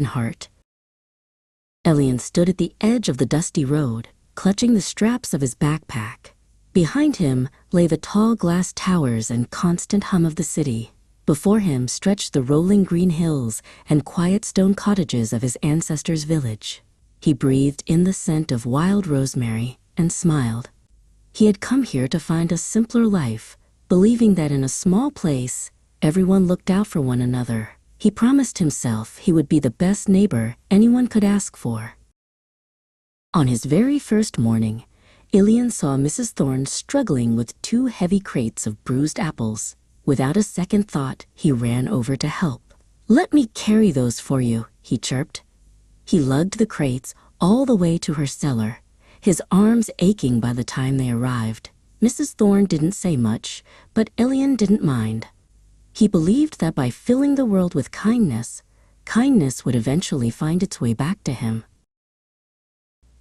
heart. Elian stood at the edge of the dusty road, clutching the straps of his backpack. Behind him lay the tall glass towers and constant hum of the city. Before him stretched the rolling green hills and quiet stone cottages of his ancestors' village. He breathed in the scent of wild rosemary and smiled. He had come here to find a simpler life, believing that in a small place, everyone looked out for one another. He promised himself he would be the best neighbor anyone could ask for. On his very first morning, Elian saw Mrs. Thorne struggling with 2 heavy crates of bruised apples. Without a second thought, he ran over to help. "Let me carry those for you," he chirped. He lugged the crates all the way to her cellar, his arms aching by the time they arrived. Mrs. Thorne didn't say much, but Elian didn't mind. He believed that by filling the world with kindness, kindness would eventually find its way back to him.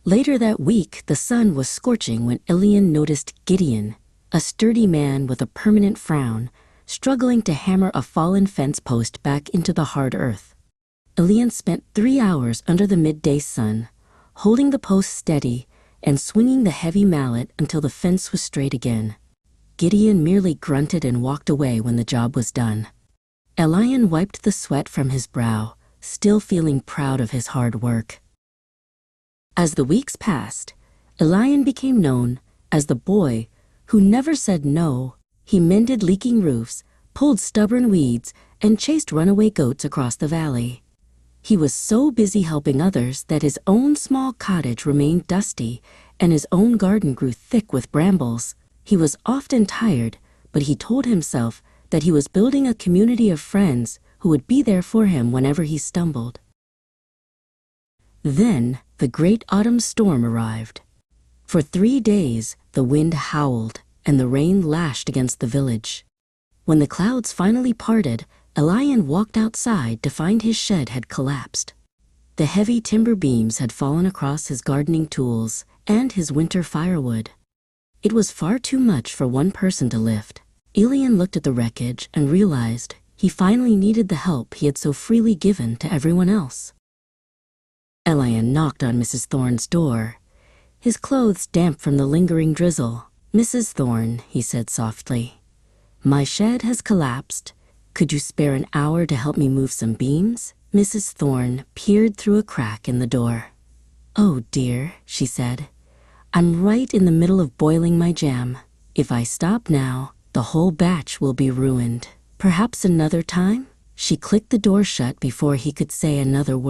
Later that week, the sun was scorching when Elian noticed Gideon, a sturdy man with a permanent frown, struggling to hammer a fallen fence post back into the hard earth. Elian spent 3 hours under the midday sun, holding the post steady and swinging the heavy mallet until the fence was straight again. Gideon merely grunted and walked away when the job was done. Elian wiped the sweat from his brow, still feeling proud of his hard work. As the weeks passed, Elian became known as the boy who never said no. He mended leaking roofs, pulled stubborn weeds, and chased runaway goats across the valley. He was so busy helping others that his own small cottage remained dusty and his own garden grew thick with brambles. He was often tired, but he told himself that he was building a community of friends who would be there for him whenever he stumbled. Then the great autumn storm arrived. For 3 days, the wind howled and the rain lashed against the village. When the clouds finally parted, Elian walked outside to find his shed had collapsed. The heavy timber beams had fallen across his gardening tools and his winter firewood. It was far too much for one person to lift. Elian looked at the wreckage and realized he finally needed the help he had so freely given to everyone else. Elian knocked on Mrs. Thorne's door, his clothes damp from the lingering drizzle. "Mrs. Thorne," he said softly, "my shed has collapsed. Could you spare an hour to help me move some beams?" Mrs. Thorne peered through a crack in the door. "Oh dear," she said, "I'm right in the middle of boiling my jam. If I stop now, the whole batch will be ruined. Perhaps another time?" She clicked the door shut before he could say another word.